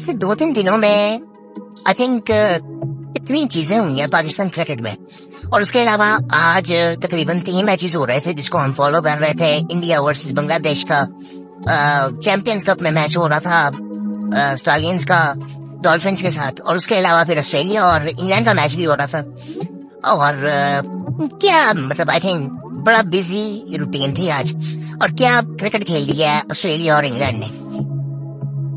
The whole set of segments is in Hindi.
पिछले 2-3 दिनों में आई थिंक इतनी चीजें हुई हैं पाकिस्तान क्रिकेट में, और उसके अलावा आज तकरीबन 3 मैचेस हो रहे थे जिसको हम फॉलो कर रहे थे। इंडिया वर्सेस बांग्लादेश का चैंपियंस कप में मैच हो रहा था स्टालियंस का डॉल्फिन्स के साथ, और उसके अलावा फिर ऑस्ट्रेलिया और इंग्लैंड का मैच भी हो रहा था। और क्या मतलब आई थिंक बड़ा बिजी रूटीन थी आज, और क्या क्रिकेट खेल लिया है ऑस्ट्रेलिया और इंग्लैंड ने।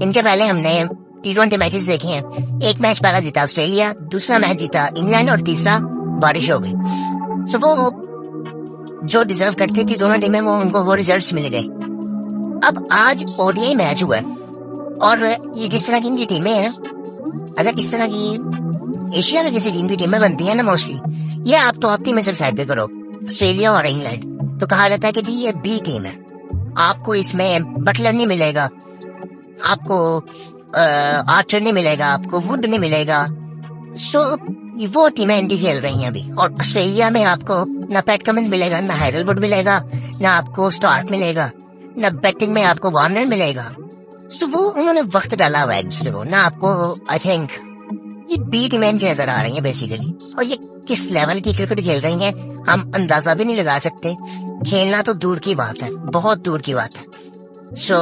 इनके पहले हमने T20 मैचेस देखे हैं। एक मैच पहला जीता ऑस्ट्रेलिया, दूसरा मैच जीता इंग्लैंड, और तीसरा बारिश हो गई। सो वो जो डिजर्व करती थी दोनों टीमें, वो उनको वो रिजल्ट्स मिल गए। अब आज ODI मैच हुआ है, और ये जिस तरह की इनकी टीमें हैं, अगर इस तरह की एशिया में किसी टीम की टीमें बनती है ना मोस्टली, ये आप टॉप टीम में सिर्फ साइड पे करो ऑस्ट्रेलिया और इंग्लैंड, तो कहा जाता है कि जी ये बी टीम है। आपको इसमें बटलर नहीं मिलेगा, आपको आर्चर नहीं मिलेगा, आपको वुड नहीं मिलेगा। सो वो टीमें इंडी खेल रही हैं अभी, और ऑस्ट्रेलिया में आपको ना पैट कमिंस मिलेगा, ना हैजलवुड मिलेगा, ना आपको स्टार्क मिलेगा, ना बैटिंग में आपको वार्नर मिलेगा। सो वो उन्होंने वक्त डाला हुआ है दूसरे को ना। आपको आई थिंक ये बी टीमें की नजर आ रही है बेसिकली, और ये किस लेवल की क्रिकेट खेल रही हैं हम अंदाजा भी नहीं लगा सकते। खेलना तो दूर की बात है, बहुत दूर की बात है। सो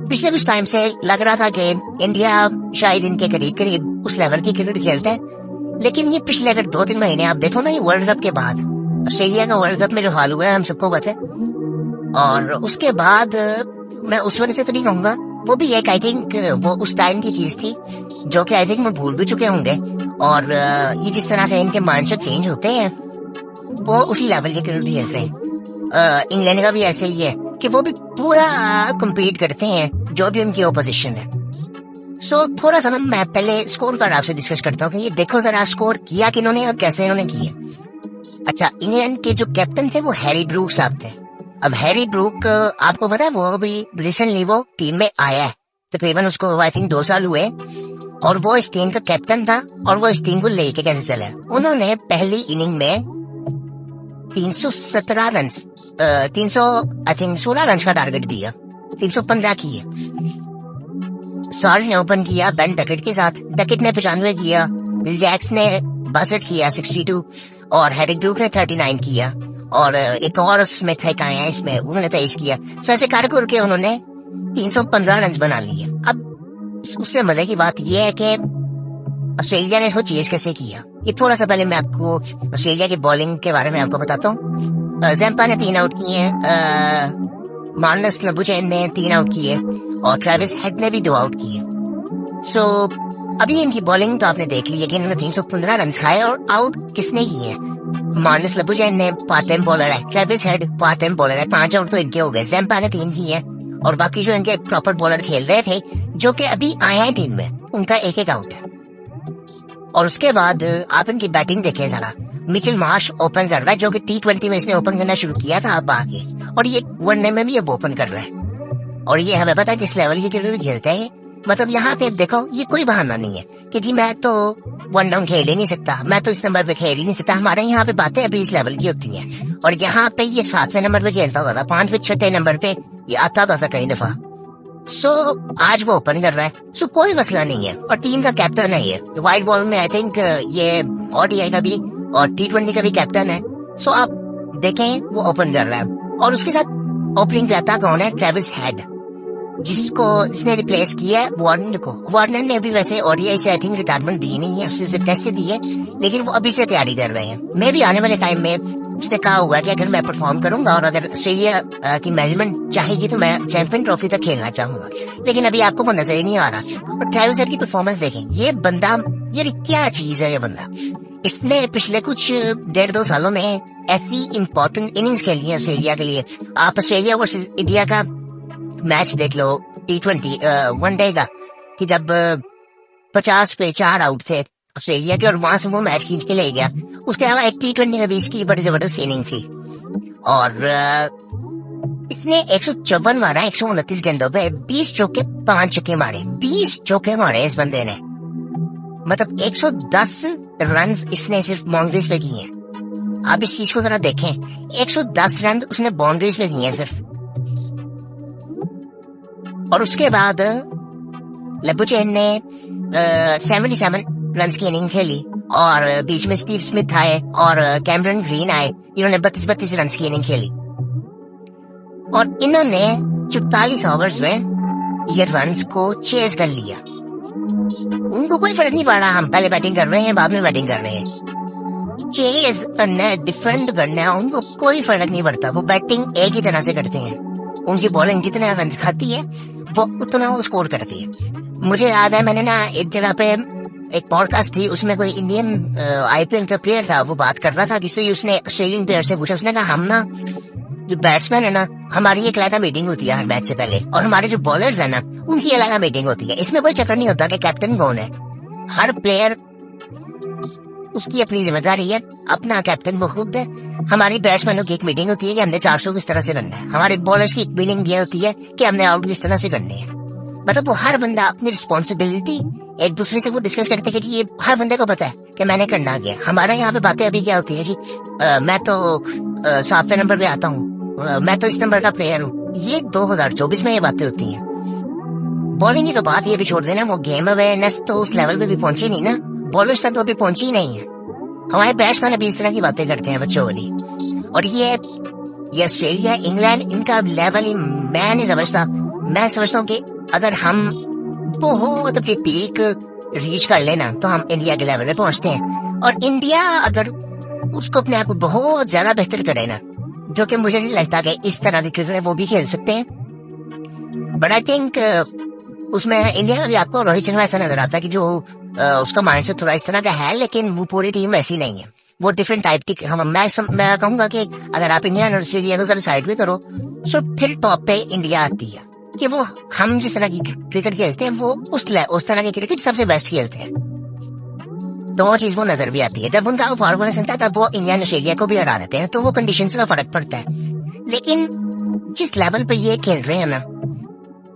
पिछले कुछ टाइम से लग रहा था कि इंडिया शायद इनके करीब करीब उस लेवल की क्रिकेट खेलता है, लेकिन ये पिछले अगर 2-3 महीने आप देखो ना, ये वर्ल्ड कप के बाद ऑस्ट्रेलिया का वर्ल्ड कप में जो हाल हुआ है हम सबको पता है। और उसके बाद मैं उस वजह से तो नहीं कहूंगा, वो भी एक आई थिंक वो उस टाइम की चीज थी जो कि आई थिंक मैं भूल भी चुके होंगे। और ये जिस तरह से इनके माइंडसेट चेंज होते हैं, वो उसी लेवल के क्रिकेट खेल रहे हैं। इंग्लैंड का भी ऐसे ही है कि वो भी पूरा कम्पीट करते हैं जो भी उनकी ओपोजिशन है। सो थोड़ा सा ना मैं पहले स्कोर कार्ड आपसे डिस्कस करता हूँ कि ये देखो जरा स्कोर किया किन्होंने और कैसे इन्होंने किया। अच्छा, इंग्लैंड के जो कैप्टन थे वो हैरी ब्रूक साहब थे। अब हैरी ब्रूक आपको पता है वो अभी रिसेंटली वो टीम में आया है, तकरीबन उसको आई थिंक 2 साल हुए, और वो इस टीम का कैप्टन था, और वो इस टीम को लेके कैसे चला। उन्होंने पहली इनिंग में 317 रन 16 रन का टारगेट दिया, 315 किए। सॉरी ने ओपन किया बेन डकेट के साथ, डकेट ने 95 किया, विल जैक्स ने 62 किया 62, और हैरी ब्रूक ने 39 किया, और एक और स्मिथ है आया है इसमें, उन्होंने 23 किया। सो ऐसे कर के उन्होंने 315 रन बना लिए। अब उससे मजे की बात यह है कि ऑस्ट्रेलिया ने वो चीज कैसे किया। ये थोड़ा सा पहले मैं आपको ऑस्ट्रेलिया की बॉलिंग के बारे में आपको बताता हूँ। जैम्पा ने 3 आउट किए, मार्नस लबुचैन ने 3 आउट किए, और ट्रेविस हेड ने भी 2 आउट किए। सो अभी इनकी बॉलिंग तो आपने देख ली है कि इन्होंने 315 रन खाए, और आउट किसने किए हैं? मार्नस लबुचैन ने पार्ट टाइम बॉलर है, Travis head part time bowler है, 5 आउट तो इनके हो गए। जैम्पा ने 3 किए, और बाकी जो इनके प्रॉपर बॉलर खेल रहे थे जो कि अभी आए हैं टीम में, उनका 1-1 आउट है। और उसके बाद आप इनकी बैटिंग देखें जरा। मिचेल मार्श ओपन कर रहा है, जो कि T20 में इसने ओपन करना शुरू किया था अब आगे, और ये वनडे में भी अब ओपन कर रहा है। और ये हमें पता है किस लेवल की क्रिकेट खेलते हैं। मतलब यहाँ पे देखो, ये कोई बहाना नहीं है कि जी मैं तो 1 डाउन खेल ही नहीं सकता, मैं तो इस नंबर पे खेल ही नहीं सकता। हमारे यहाँ पे बातें अभी इस लेवल की होती हैं, और यहाँ पे ये 7वें नंबर पे खेलता होता था, 5वें 6वें नंबर पे ये आता होता था कई दफा। सो आज वो ओपन कर रहा है, सो कोई मसला नहीं है, और टीम का कैप्टन है ये। व्हाइट बॉल में आई थिंक ये ODI का भी और T20 का भी कैप्टन है। सो आप देखें वो ओपन कर रहा है, और उसके साथ ओपनिंग करता कौन है? ट्रेविस हेड, जिसने रिप्लेस किया है वार्नर को। वार्नर ने अभी वैसे ODI से आई थिंक रिटायरमेंट दी नहीं है, उससे टेस्ट से दी है, लेकिन वो अभी से तैयारी कर रहे हैं। मैं भी आने वाले टाइम में उसने कहा हुआ कि अगर मैं परफॉर्म करूंगा और अगर ऑस्ट्रेलिया की मैनेजमेंट चाहेगी तो मैं चैंपियन ट्रॉफी तक खेलना चाहूंगा, लेकिन अभी आपको वो नजर ही नहीं आ रहा। और ट्रेविस हेड की परफॉर्मेंस देखें, ये बंदा यार क्या चीज है ये बंदा। इसने पिछले कुछ 1.5-2 सालों में ऐसी इंपॉर्टेंट इनिंग्स खेली है ऑस्ट्रेलिया के लिए। आप ऑस्ट्रेलिया वर्सेस इंडिया का मैच देख लो T20 वनडे का, कि जब 50 पे 4 आउट थे ऑस्ट्रेलिया के, और वहां से वो मैच खींच के ले गया। उसके अलावा एक T20 में भी इसकी बड़ी जबरदस्त इनिंग थी, और इसने 154 मारा 129 गेंदों पे, 20 चौके 5 छक्के मारे, 20 चौके मारे इस बंदे ने। मतलब 110 रन इसने सिर्फ बाउंड्रीज पे किए हैं। आप इस चीज को जरा देखें, 110 रन उसने बाउंड्रीज पे किए हैं सिर्फ। और उसके बाद लेबुचेन ने 77 रन की इनिंग खेली और बीच में स्टीव स्मिथ आए और कैमरन ग्रीन आए, इन्होंने 32 रन की इनिंग खेली और इन्होंने 44 ओवर्स में ये रन्स को चेज कर लिया। उनको कोई फर्क नहीं पड़ा हम पहले बैटिंग कर रहे हैं बाद में बैटिंग कर रहे हैं, चेज करना है, डिफेंड करना है, उनको कोई फर्क नहीं पड़ता। वो बैटिंग एक ही तरह से करते हैं, उनकी बॉलिंग जितना रन खाती है वो उतना वो स्कोर करती है। मुझे याद है मैंने ना एक जगह पे एक पॉडकास्ट थी, उसमें कोई इंडियन आईपीएल का प्लेयर था, वो बात कर रहा था किसी, उसने ऑस्ट्रेलियन प्लेयर से पूछा, उसने कहा हम ना जो बैट्समैन है ना हमारी एक अलग मीटिंग होती है हर मैच से पहले, और हमारे जो बॉलर्स है ना उनकी अलग मीटिंग होती है। इसमें कोई चक्कर नहीं होता कि कैप्टन कौन है, हर प्लेयर उसकी अपनी जिम्मेदारी है, अपना कैप्टन वो खुद है। हमारी बैट्समैनों की एक मीटिंग होती है कि हमने 400 किस तरह से करना है, हमारे बॉलर्स की एक मीटिंग ये होती है कि हमने आउट किस तरह से करने हैं। मतलब वो हर बंदा अपनी रिस्पॉन्सिबिलिटी एक दूसरे से वो डिस्कस करते हैं कि ये हर बंदे को पता है कि मैंने करना क्या। हमारे यहाँ पे बातें अभी क्या होती है जी, मैं तो 7वें नंबर पे आता हूँ, मैं तो इस नंबर का प्लेयर हूँ। ये 2024 में ये बातें होती हैं। बॉलिंग की तो बात ये भी छोड़ देना, वो गेम अवेयरनेस तो उस लेवल पे भी पहुंची नहीं ना, बॉलर्स तक तो अभी पहुंची ही नहीं है। हमारे बैट्समैन अभी इस तरह की बातें करते हैं बच्चों वाली। और ये ऑस्ट्रेलिया, इंग्लैंड, इनका लेवल ही मैं नहीं समझता। मैं समझता हूँ कि अगर हम बहुत अपनी पीक रीच कर लेना तो हम इंडिया के लेवल पे पहुंचते हैं। और इंडिया अगर उसको अपने आप को बहुत ज्यादा बेहतर करे ना, जो कि मुझे नहीं लगता कि इस तरह के क्रिकेट वो भी खेल सकते हैं, बट आई थिंक उसमें इंडिया में भी आपको रोहित शर्मा ऐसा नजर आता है कि जो उसका माइंडसेट थोड़ा इस तरह का है, लेकिन वो पूरी टीम ऐसी नहीं है, वो डिफरेंट टाइप की। मैं कहूंगा कि अगर आप इंडिया और ऑस्ट्रेलिया को जरा साइड में करो तो फिर टॉप पे इंडिया आती है कि वो हम जिस तरह की क्रिकेट खेलते हैं वो उस तरह की क्रिकेट सबसे बेस्ट खेलते हैं। तो वो चीज वो नजर भी आती है। जब उनका फॉर्मूला चलता है तब वो इंडिया और ऑस्ट्रेलिया को भी हरा देते हैं, तो वो कंडीशन का फर्क पड़ता है। लेकिन जिस लेवल पे ये खेल रहे हैं ना,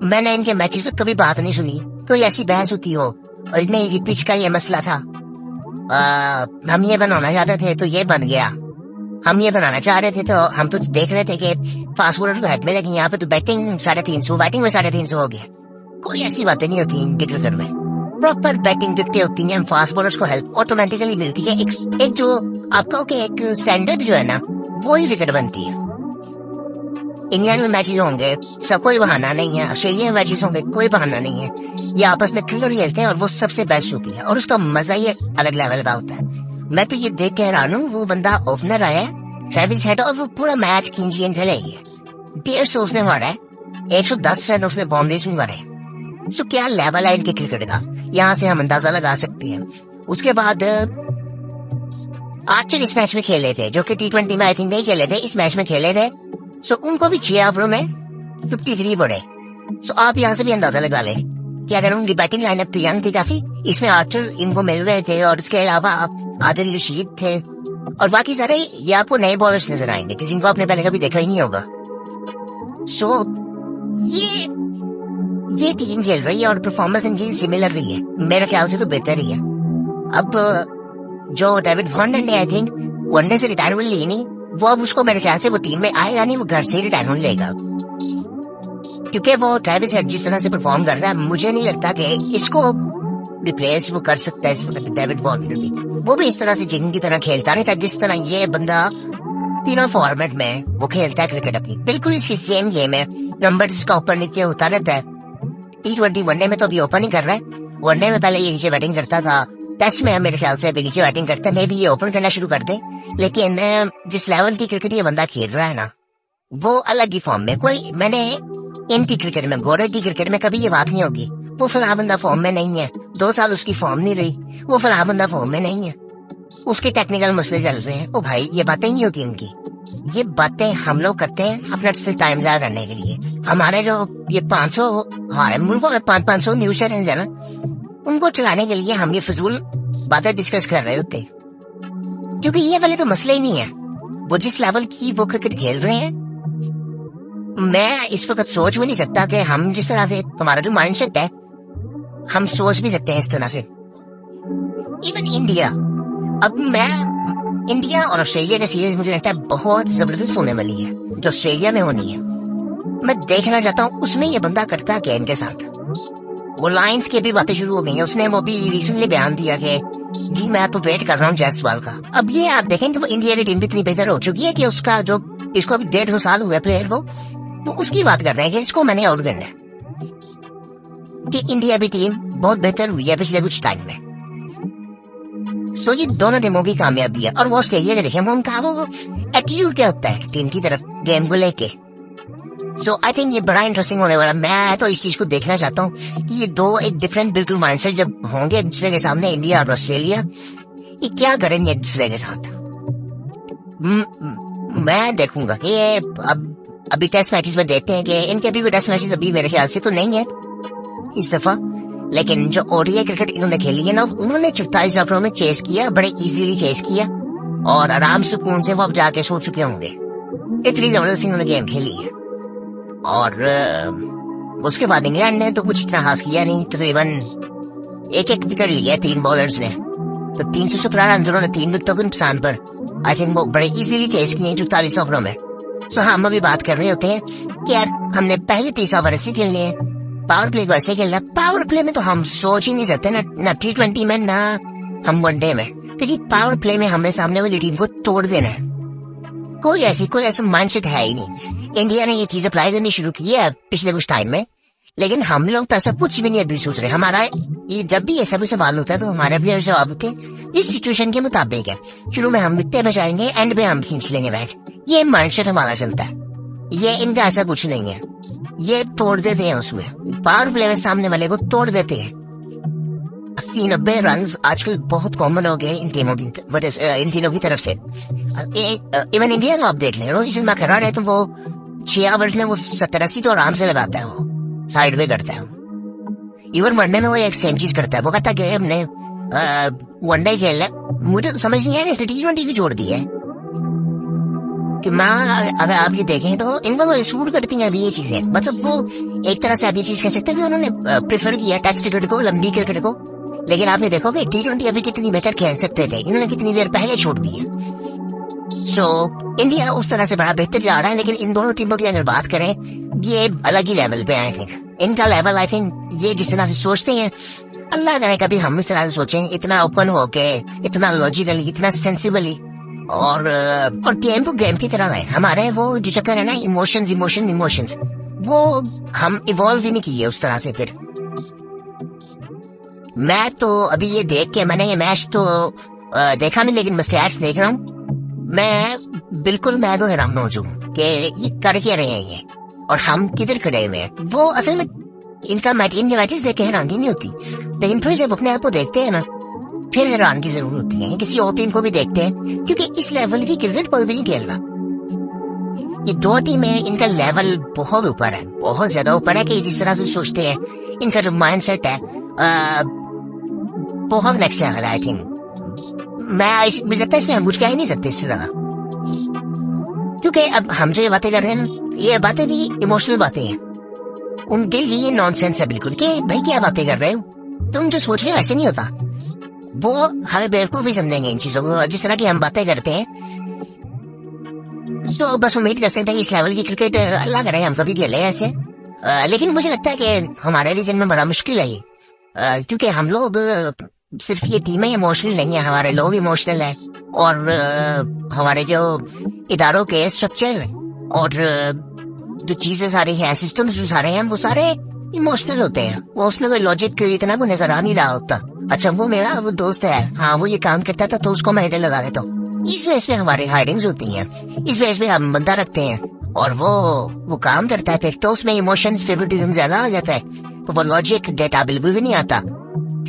मैंने इनके मैचेस पे कभी बात नहीं सुनी कोई ऐसी बहस होती हो। और नहीं, पिच का ये मसला था, हम ये बनाना चाहते थे तो ये बन गया, हम ये बनाना चाह रहे थे तो हम तो देख रहे थे कि फास्ट बॉलर को हेड में लगी, यहाँ पे तो बैटिंग 350, बैटिंग में 350 हो गया। कोई ऐसी बातें नहीं होती क्रिकेट में, प्रॉपर बैटिंग विकेटें होती हैं, फास्ट बॉलर्स को हेल्प ऑटोमेटिकली मिलती है। एक जो आपका एक स्टैंडर्ड जो है ना वो ही विकेट बनती है। इंग्लैंड में मैचेस होंगे सब कोई बहाना नहीं है, ऑस्ट्रेलिया में मैचेस होंगे कोई बहाना नहीं है, ये आपस में क्रिकेट खेलते हैं और वो सबसे बेस्ट होती है और उसका मजा ही अलग लेवल का होता है। मैं तो ये देख के हैरान हूँ, वो बंदा ओपनर आया ट्रेविस हेड और वो पूरा मैच खींच चले गया, 150 उसने मारा है, 110 रन उसने बाउंड्रीज में मारे। सो क्या लेवल है इनके क्रिकेट का, यहाँ से हम अंदाजा लगा सकते हैं। उसके बाद आर्चर इस मैच में खेले थे, जो कि T20 में आई थिंक नहीं खेले थे, इस मैच में खेले थे। सो उनको भी 6 ओवरों में 53 पड़े। सो आप यहाँ से भी अंदाजा लगा ले कि अगर उनकी बैटिंग लाइनअप तो यंग थी काफी, इसमें आर्चर इनको मिल रहे थे और इसके अलावा आदिल रशीद थे और बाकी सारे ये आपको नए बॉलर्स नजर आएंगे किसी को आपने पहले कभी देखा ही नहीं होगा। सो ये टीम खेल रही है और परफॉर्मेंस इनकी सिमिलर रही है, मेरे ख्याल से तो बेहतर ही है। अब जो डेविड वार्नर ने आई थिंक वनडे से रिटायरमेंट ली नहीं, वो अब उसको मेरे ख्याल से वो टीम में आएगा नहीं, वो घर से ही रिटायरमेंट लेगा, क्योंकि वो ट्रेविस हेड जिस तरह से परफॉर्म कर रहा है मुझे नहीं लगता कि इसको रिप्लेस वो कर सकता है। इस वक्त डेविड वार्नर भी वो भी इस तरह से जिंग की तरह खेलता नहीं था जिस तरह ये बंदा तीनों फॉर्मेट में वो खेलता है क्रिकेट अपनी, बिल्कुल इसकी सेम गेम है, नंबर इसका ऊपर नीचे होता रहता है। T20 वनडे में तो अभी ओपन ही कर रहा है, वनडे में पहले ये नीचे बैटिंग करता था, टेस्ट में मेरे ख्याल से अभी नीचे बैटिंग करता है, मे भी ये ओपन करना शुरू कर दे। लेकिन जिस लेवल की क्रिकेट ये बंदा खेल रहा है ना वो अलग ही फॉर्म में, कोई मैंने इनकी क्रिकेट में गौरव की क्रिकेट में कभी ये बात नहीं होगी वो फलां बंदा फॉर्म में नहीं है, 2 साल उसकी फॉर्म नहीं रही, वो फलां बंदा फॉर्म में नहीं है, उसके टेक्निकल मसले चल रहे हैं। ओ भाई ये बातें नहीं होती इनकी, ये बातें हम लोग करते हैं अपना टाइम जाया करने के लिए। हमारे जो ये 500 हमारे मुल्क में 500 न्यूज चैनल है ना, उनको चलाने के लिए हम ये फजूल बातें डिस्कस कर रहे होते, क्योंकि ये वाले तो मसले ही नहीं है। वो जिस लेवल की वो क्रिकेट खेल रहे हैं, मैं इस वक्त सोच भी नहीं सकता कि हम जिस तरह से हमारा जो माइंडसेट है हम सोच भी सकते हैं इस तरह से। इवन इंडिया, अब मैं इंडिया और ऑस्ट्रेलिया की सीरीज मुझे लगता है बहुत जबरदस्त होने वाली है, जो ऑस्ट्रेलिया में होनी है। मैं देखना चाहता हूँ उसमें ये बंदा करता क्या इनके साथ। वो लाइंस की भी बातें शुरू हो गई हैं। उसने वो भी रिसेंटली बयान दिया कि जी मैं तो वेट कर रहा हूँ जायसवाल का। अब ये आप देखें कि वो इंडिया की टीम भी इतनी बेहतर हो चुकी है कि उसका जो इसको अभी 1.5 साल हुए प्लेयर वो तो उसकी बात कर रहे हैं कि इसको मैंने आउट करना है कि इंडिया की टीम बहुत बेहतर हुई है पिछले कुछ टाइम में। सो ये दोनों टीमों की कामयाबी है। और वो ऑस्ट्रेलिया के देखें वो उनका वो एटीट्यूड क्या होता है टीम की तरफ गेम को लेके। सो आई थिंक ये बड़ा इंटरेस्टिंग होने वाला। मैं तो इस चीज को देखना चाहता हूँ कि ये दो एक डिफरेंट बिल्कुल माइंडसेट जब होंगे एक दूसरे के सामने, इंडिया और ऑस्ट्रेलिया, ये क्या करेंगे एक दूसरे के साथ। मैं देखूंगा कि अभी टेस्ट मैचेस में देखते हैं कि इनके भी टेस्ट मैचेस अभी मेरे ख्याल से तो नहीं है इस दफा, लेकिन जो ओडीआई क्रिकेट इन्होंने खेली है ना, उन्होंने 44 ओवरों में चेस किया, बड़े इजीली चेस किया और आराम सुकून से वो अब जाके सो चुके होंगे। इतनी जबरदस्त इन्होंने गेम खेली है। और उसके बाद इंग्लैंड ने तो कुछ इतना खास किया नहीं, तकरीबन एक विकेट लिया 3 बॉलर्स ने, तो 317 रन उन्होंने 3 विकेटों के नुकसान पर आई थिंक वो बड़े इजीली चेस किए 44 ओवरों में। सो हम अभी बात कर रहे होते हैं कि यार हमने पहले 30 ओवर ऐसे खेलने हैं, पावर प्ले वैसे खेलना। पावर प्ले में तो हम सोच ही नहीं सकते ना T20 में ना हम वनडे में, क्योंकि पावर प्ले में हमने सामने वाली टीम को तोड़ देना है। कोई ऐसा माइंडसेट है ही नहीं। इंडिया ने ये चीज अप्लाई करनी शुरू की है पिछले कुछ टाइम में, लेकिन हम लोग तो ऐसा कुछ भी नहीं अभी सोच रहे। हमारा ये जब भी ऐसा भी सवाल होता है तो हमारे प्लेयर जवाब होते हैं इस सिचुएशन के मुताबिक है, शुरू में हम विकेट बचाएंगे, एंड में हम खींच लेंगे मैच। ये माइंडसेट हमारा चलता है। ये इनका ऐसा कुछ नहीं है, ये तोड़ देते हैं। उसमें पावर प्ले में सामने वाले को तोड़ देते हैं। 80-90 रन आजकल बहुत कॉमन हो गए इन टीमों की, इन तीनों की तरफ से। इवन इंडिया को आप देख लें, रोहित शर्मा खड़ा रहे तो वो 6 ओवर में वो 70-80 तो आराम से लगाता है, वो साइड में करता है। इवन वनडे में वो एक सेम चीज करता है, वो कहता है हमने वनडे खेलना। मुझे तो समझ नहीं आया इसने T20 भी जोड़ दी है कि मैं अगर आप ये देखें तो इनको तो सूट करती हैं अभी ये चीजें। मतलब वो एक तरह से आप ये चीज कह सकते हैं कि उन्होंने प्रेफर किया टेस्ट क्रिकेट को, लंबी क्रिकेट को। लेकिन आप ये देखोगे T20 अभी कितनी बेहतर खेल सकते थे, इन्होंने कितनी देर पहले छोड़ दी है। सो इंडिया उस तरह से बड़ा बेहतर जा रहा है, लेकिन इन दोनों टीमों की अगर बात करें ये अलग ही लेवल पे आई थिंक। इनका लेवल आई थिंक ये जिस तरह से सोचते हैं, अल्लाह जाने कभी हम इस तरह से सोचें, इतना ओपन होके, इतना लॉजिकली, इतना सेंसिबली और गेम को गेम की तरह रहे। हमारे वो जो चक्कर है ना इमोशंस वो हम इवॉल्व ही नहीं किए उस तरह से। फिर मैं तो अभी ये देख के, मैंने ये मैच तो देखा नहीं, लेकिन मैं स्टैट्स देख रहा हूँ, मैं तो हैरान हो चुका कि ये कर क्या रहे हैं ये और हम किधर खड़े हुए हैं। वो असल में इनके मैचेस देख के हैरानगी नहीं होती, लेकिन फिर जब अपने आप को देखते हैं ना फिर हैरान की जरूरत होती है। किसी और टीम को भी देखते हैं, क्योंकि इस लेवल की क्रिकेट कोई भी नहीं खेल रहा। ये दो टीमें, इनका लेवल बहुत ऊपर है, बहुत ज्यादा ऊपर है कि जिस तरह से सोचते हैं, इनका जो माइंडसेट है बहुत नेक्स्ट लेवल है। आई थिंक मुझे लगता है इसमें हम कुछ कह ही नहीं सकते इससे ज्यादा, क्योंकि अब हम जो ये बातें कर रहे हैं ना, ये बातें भी इमोशनल बातें हैं। उनके लिए नॉनसेंस है बिल्कुल कि भाई क्या बातें कर रहे हो तुम, जो सोच रहे हो ऐसे नहीं होता। वो हमें बेवकूफ भी समझेंगे इन चीजों को जिस तरह की हम बातें करते हैं। सो बस उम्मीद कर सकते हैं कि इस लेवल की क्रिकेट अल्लाह करे हम कभी खेले ऐसे। लेकिन मुझे लगता है कि हमारे रीजन में बड़ा मुश्किल है ये, क्योंकि हम लोग सिर्फ ये टीमें इमोशनल नहीं है, हमारे लोग इमोशनल है, और हमारे जो इदारों के स्ट्रक्चर और जो चीजें सारी हैं, सिस्टम्स जो सारे हैं, वो सारे इमोशनल होते हैं। वो उसमें कोई लॉजिक इतना को नजर आ नहीं रहा होता। अच्छा वो मेरा वो दोस्त है, हाँ वो ये काम करता था तो उसको मैं इधर लगा देता हूँ। इस वजह से हमारी हायरिंग्स होती हैं, इस वजह से हम बंदा रखते हैं और वो काम करता है, फिर तो उसमें इमोशंस फेवरेटिज्म ज्यादा हो जाता है, तो वो लॉजिक डेटा बिल्कुल भी नहीं आता।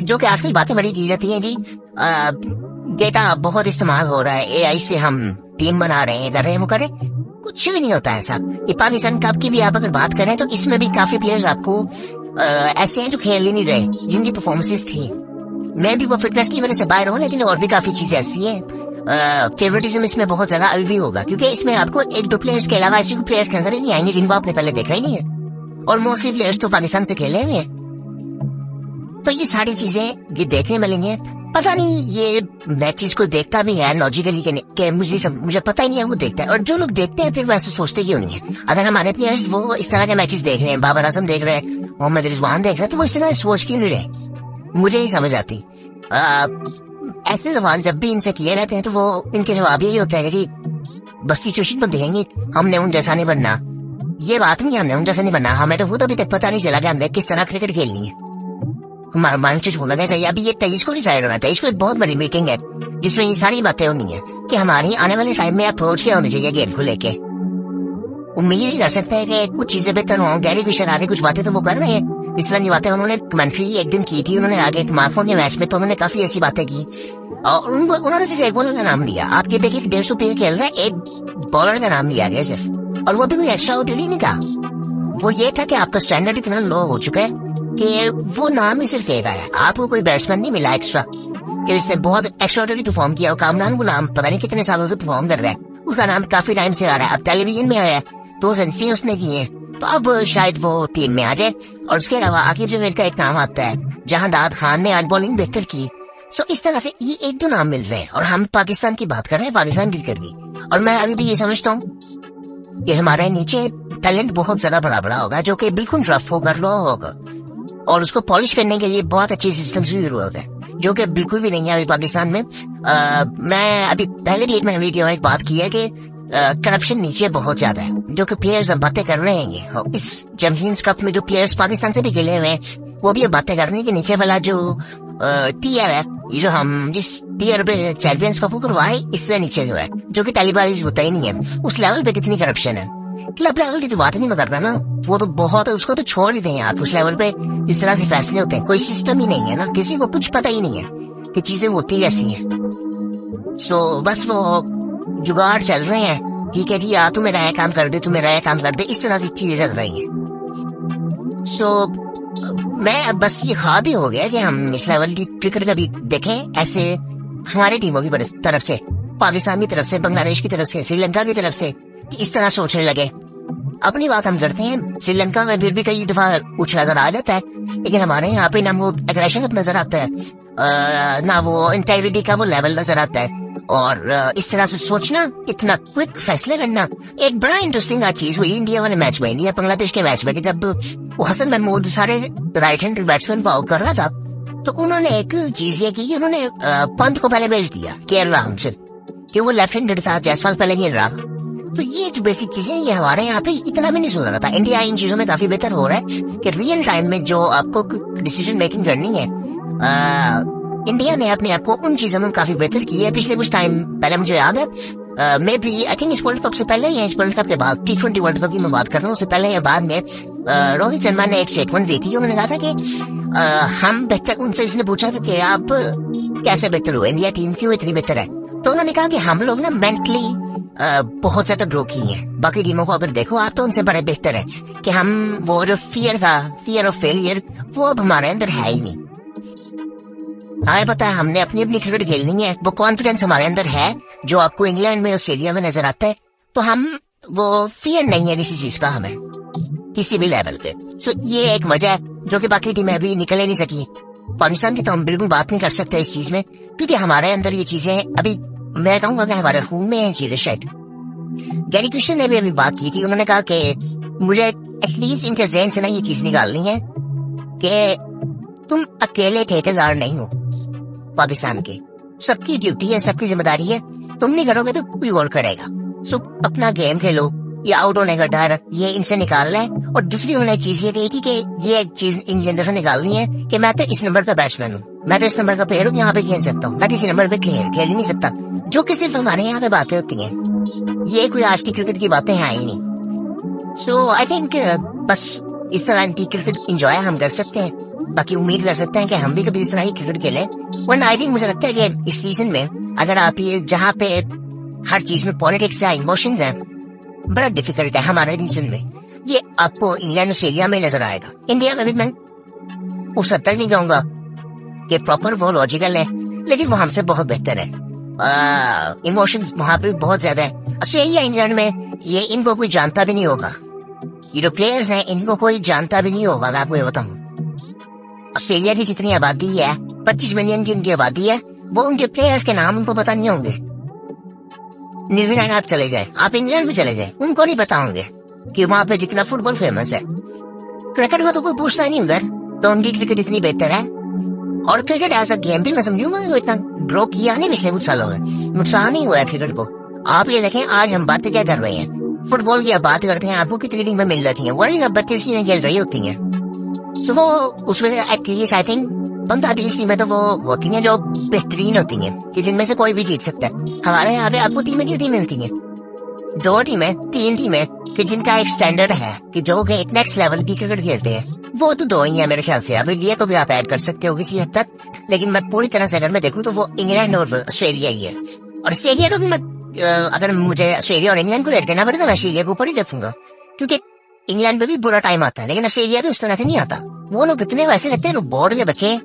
जो कि आजकल बातें बड़ी की जाती हैं जी, डेटा बहुत इस्तेमाल हो रहा है, एआई से हम टीम बना रहे हैं, इधर रहे वो करे, कुछ भी नहीं होता ऐसा। ये पाकिस्तान कप की भी आप अगर बात करें तो इसमें भी काफी प्लेयर्स आपको ऐसे हैं जो खेल ही नहीं रहे, जिनकी परफॉर्मेंसेस थी। मैं भी वो फिटनेस की वजह से बाहर हूँ, लेकिन और भी काफी चीजें ऐसी हैं। फेवरेटिज्म इसमें बहुत ज्यादा अभी भी होगा, क्योंकि इसमें आपको 1-2 प्लेयर्स के अलावा ऐसे प्लेयर्स नजर ही नहीं आएंगे जिनको आपने पहले देखा ही नहीं है, और मोस्टली प्लेयर्स तो पाकिस्तान से खेले हुए हैं। तो ये सारी चीजें ये देखने मिलेंगे। पता नहीं ये मैचेस को देखता भी है लॉजिकली के मुझे पता ही नहीं है वो देखता है, और जो लोग देखते हैं फिर वैसे सोचते क्यों नहीं है। अगर हमारे प्लेयर्स वो इस तरह के मैचेस देख रहे हैं, बाबर आजम देख रहे हैं, मोहम्मद रिजवान देख रहा है तो वो इस तरह सोच क्यों नहीं रहे, मुझे नहीं समझ आती। ऐसे सवाल जब भी इनसे किए रहते हैं तो वो इनके जवाब यही होता है कि बस सिचुएशन पर देखेंगे, हमने उन जैसा नहीं बनना। ये बात नहीं, हमने उन जैसा नहीं बनना, हमें तो खुद अभी तक पता नहीं चला कि हमने किस तरह क्रिकेट खेलनी है। हमारा माइंड होना चाहिए। अभी ये 23 को डिसाइड होना है, 23 को एक बहुत बड़ी मीटिंग है जिसमें ये सारी बातें होनी है कि हमारी आने वाले टाइम में अप्रोच क्या होनी चाहिए गेम को लेके। उम्मीद ही कर सकते हैं कि कुछ चीजें बेहतर हों। गैरी फिशर आगे कुछ बातें तो वो कर रहे हैं, इस तरह की बातें उन्होंने कमेंट्री एक दिन की थी, उन्होंने आगे स्मार्टफोन के मैच में तो उन्होंने काफी ऐसी बातें की और उन्होंने सिर्फ एक बॉलर का नाम दिया। आपके देखिए 150 रुपये खेल रहा है, एक बॉलर का नाम दिया गया सिर्फ, और वो भी कोई एक्स्ट्रा ऑर्डिनरी नहीं था। वो ये था कि आपका स्टैंडर्ड इतना लो हो चुका है कि वो नाम ही सिर्फ एक आया, आपको कोई बैट्समैन नहीं मिला एक्स्ट्रा कि इसने बहुत एक्स्ट्राऑर्डिनरी परफॉर्म किया। कामरान गुलाम पता नहीं कितने सालों से परफॉर्म कर रहा है, उसका नाम काफी टाइम से आ रहा है, अब टेलीविजन में आया है, 2 सेंचुरी उसने की है, तो अब शायद वो टीम में आ जाए। और उसके अलावा आकिब जवेद का एक नाम आता है, जहांदाद खान ने आज बॉलिंग बेहतर की। सो इस तरह से ये 1-2 नाम मिल रहे हैं और हम पाकिस्तान की बात कर रहे हैं, पाकिस्तान क्रिकेट की। और मैं अभी भी ये समझता हूँ कि हमारे नीचे टैलेंट बहुत ज्यादा बड़ा होगा जो कि बिल्कुल रफ होगा, लो होगा, और उसको पॉलिश करने के लिए बहुत अच्छी सिस्टम की जरूरत है जो कि बिल्कुल भी नहीं है अभी पाकिस्तान में। मैं अभी पहले भी एक मैंने वीडियो में एक बात की है कि करप्शन नीचे बहुत ज्यादा है, जो कि प्लेयर्स अब बातें कर रहे हैं। इस चैंपियंस कप में जो प्लेयर्स पाकिस्तान से भी खेले हुए हैं वो भी अब बातें कर रहे हैं कि नीचे वाला जो टीयर है, ये जो हम जिस टीयर पे चैंपियंस कप करवाए इससे नीचे जो है, जो कि टेलीबाजी होता ही नहीं है, उस लेवल पे कितनी करप्शन है। क्लब लेवल की तो बात नहीं कर रहा ना, वो तो बहुत है, उसको तो छोड़ ही दें आप। उस लेवल पे जिस तरह से फैसले होते हैं, कोई सिस्टम ही नहीं है ना, किसी को कुछ पता ही नहीं है कि चीजें होती कैसी हैं। सो बस वो जुगाड़ चल रहे हैं, ठीक है जी, तू मेरा यह काम कर दे, तू मेरा यह काम कर दे, इस तरह से चीजें चल रही हैं। सो मैं बस ये ख्वाब ही हो गया कि हम इस लेवल की क्रिकेट कभी देखें, ऐसे हमारी टीमों की तरफ से, पाकिस्तान की तरफ से, बांग्लादेश की तरफ से, श्रीलंका की तरफ से इस तरह सोचने लगे। अपनी बात हम करते हैं, श्रीलंका में फिर भी कई दफा कुछ नजर आ जाता है, लेकिन हमारे यहाँ पे ना वो एग्रेशन नजर आता है, ना वो इंटेग्रिटी का वो लेवल नजर आता है। और इस तरह से सोचना, इतना क्विक फैसले करना। एक बड़ा इंटरेस्टिंग चीज हुई इंडिया वाले मैच में, इंडिया बांग्लादेश के मैच में, कि जब वो हसन महमूद सारे राइट हैंड बैट्समैन को आउट कर रहा था तो उन्होंने एक चीज ये की, उन्होंने पंत को पहले भेज दिया केएल राहुल से, कि वो लेफ्ट हैंडेड था, जायसवाल पहले खेल रहा। तो ये जो बेसिक चीजें ये हमारे यहाँ पे इतना भी नहीं सुन रहा था। इंडिया इन चीजों में काफी बेहतर हो रहा है कि रियल टाइम में जो आपको डिसीजन मेकिंग करनी है, इंडिया ने अपने आप को उन चीजों में काफी बेहतर की है। पिछले कुछ टाइम पहले मुझे याद है, मैं भी आई थिंक इस वर्ल्ड कप से पहले या इस वर्ल्ड कप के बाद, T20 वर्ल्ड कप की मैं बात कर रहा हूँ, उससे पहले या बाद में रोहित शर्मा ने एक स्टेटमेंट दी थी। उन्होंने कहा था कि हम बेहतर, उनसे इसने पूछा था कि आप कैसे बेहतर हुए, इंडिया टीम क्यों इतनी बेहतर है, तो उन्होंने कहा कि हम लोग ना मेंटली बहुत ज्यादा ग्रो की हैं। बाकी टीमों को अगर देखो आप तो उनसे बड़े बेहतर है कि हम वो जो फियर था, फियर ऑफ फेलियर, वो अब हमारे अंदर है ही नहीं। हमें पता है हमने अपनी अपनी क्रिकेट खेलनी है, वो कॉन्फिडेंस हमारे अंदर है जो आपको इंग्लैंड में, ऑस्ट्रेलिया में नजर आता है। तो हम वो फियर नहीं है किसी चीज का हमें, किसी भी लेवल पे। सो ये एक वजह है जो कि बाकी टीमें अभी निकल ही नहीं सकी। पाकिस्तान की तो हम बिल्कुल बात नहीं कर सकते इस चीज में, क्योंकि हमारे अंदर ये चीजें अभी, मैं कहूंगा कि हमारे खून में है चीजें शायद। गैरी क्रिशन ने भी अभी बात की थी, उन्होंने कहा कि मुझे एटलीस्ट इनके ज़हन से ना ये चीज निकालनी है कि तुम अकेले ठेकेदार नहीं हो पाकिस्तान के, सबकी ड्यूटी है, सबकी जिम्मेदारी है, तुम नहीं करोगे तो कोई और करेगा। सो अपना गेम खेलो, ये आउट होने का डर ये इनसे निकालना है। और दूसरी उन्होंने चीज ये कही थी कि ये एक चीज इनके अंदर से निकालनी है कि मैं तो इस नंबर का बैट्समैन हूँ, मैं तो इस नंबर का प्लेयर हूँ, यहाँ पे खेल सकता हूँ, मैं किसी नंबर पे खेल ही नहीं सकता, जो कि सिर्फ हमारे यहाँ पे बातें होती हैं। ये कोई आज की क्रिकेट की बातें हैं ही नहीं। सो आई थिंक बस इस तरह की क्रिकेट इंजॉय हम कर सकते हैं, बाकी उम्मीद कर सकते हैं कि हम भी कभी इस तरह की क्रिकेट खेलें। वरना आई थिंक मुझे लगता है कि इस सीजन में अगर आप ये जहाँ पे हर चीज में पॉलिटिक्स है, इमोशंस है, बड़ा डिफिकल्ट है हमारे रीजन में। ये आपको इंग्लैंड ऑस्ट्रेलिया में नजर आएगा, इंडिया में भी मैं उस हद तक नहीं कहूंगा कि प्रॉपर वो लॉजिकल है, लेकिन वो हमसे बहुत बेहतर है। इमोशंस वहां पे बहुत ज्यादा है। ऑस्ट्रेलिया इंग्लैंड में ये इनको कोई जानता भी नहीं होगा, ये जो प्लेयर्स हैं इनको कोई जानता भी नहीं होगा। मैं आपको ये बताऊं, ऑस्ट्रेलिया की जितनी आबादी है, 25 मिलियन की उनकी आबादी है, वो उनके प्लेयर्स के नाम उनको पता नहीं होंगे। न्यूजीलैंड आप चले जाए, आप इंग्लैंड में चले जाए, उनको नहीं पता होंगे कि वहां पे जितना फुटबॉल फेमस है। क्रिकेट में तो कोई पूछता नहीं उधर, तो उनकी क्रिकेट इतनी बेहतर है। और क्रिकेट ऐसा गेम भी मैं समझूंगा वो इतना ग्रो किया नहीं पिछले कुछ सालों में, नुकसान ही हुआ है क्रिकेट को। आप ये देखें आज हम बातें क्या कर रहे हैं, फुटबॉल की आप बात करते हैं, आपको कितनी टीमें मिल जाती हैं, वर्ल्ड कप 32 टीमें खेल रही होती हैं। सो वो उसमें एटलीस्ट आई थिंक 15-20 टीमें तो वो होती हैं जो बेहतरीन होती हैं कि जिनमें से कोई भी जीत सकता है। हमारे यहाँ पे आपको टीमें कितनी मिलती हैं, 2 टीमें 3 टीमें कि जिनका एक स्टैंडर्ड है कि जो कि एक नेक्स्ट लेवल की क्रिकेट खेलते हैं, वो तो 2 ही है मेरे ख्याल से। अब इंडिया को भी आप ऐड कर सकते हो किसी हद तक, लेकिन मैं पूरी तरह से अगर मैं देखूं तो वो इंग्लैंड और ऑस्ट्रेलिया ही है। और ऑस्ट्रेलिया को भी मैं अगर मुझे ऑस्ट्रेलिया और इंग्लैंड को रेट करना पड़े तो मैं ऑस्ट्रेलिया के ऊपर ही रखूंगा, क्योंकि इंग्लैंड में भी बुरा टाइम आता है लेकिन ऑस्ट्रेलिया भी उस तरह से नहीं आता। वो लोग इतने वैसे लगते हैं रोबोट के बच्चे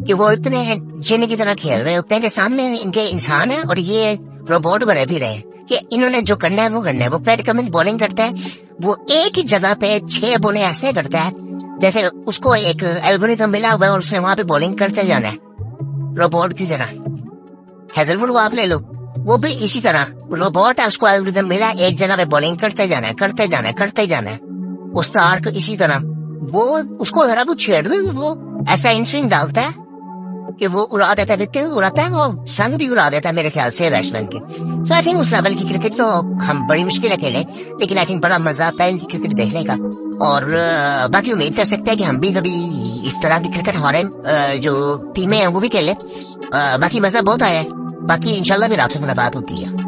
कि वो इतने जिन की तरह खेल रहे होते हैं कि सामने इनके इंसान है और ये रोबोट बने भी रहे कि इन्होंने जो करना है वो करना है। वो पैट कमिंस बॉलिंग करता है, वो एक ही जगह पे 6 बॉलें ऐसे करता है जैसे उसको एक एल्गोरिथम मिला हुआ है और उसने वहां पे बॉलिंग करते जाना है रोबोट की तरह। हेजलवुड को आप ले लो, वो भी इसी तरह रोबोट है, उसको एल्गोरिथम मिला, एक जगह पे बॉलिंग करते जाना है, करते जाना है, करते जाना है। उस्तार को इसी तरह वो उसको जरा कुछ छेड़ दे, वो ऐसा इंस्विंग डालता है कि वो उड़ा देता है, विकेट उड़ाता है, वो संग भी उड़ा देता है मेरे ख्याल से बैट्समैन के। सो आई थिंक उस लेवल की क्रिकेट तो हम बड़ी मुश्किल खेलें, लेकिन आई थिंक बड़ा मजा आता है इनकी क्रिकेट देखने का। और बाकी उम्मीद कर सकते हैं कि हम भी कभी इस तरह की क्रिकेट हमारे जो टीमें हैं वो भी खेलें। बाकी मजा बहुत आया है, बाकी इंशाल्लाह भी रात से मुलाकात होती है।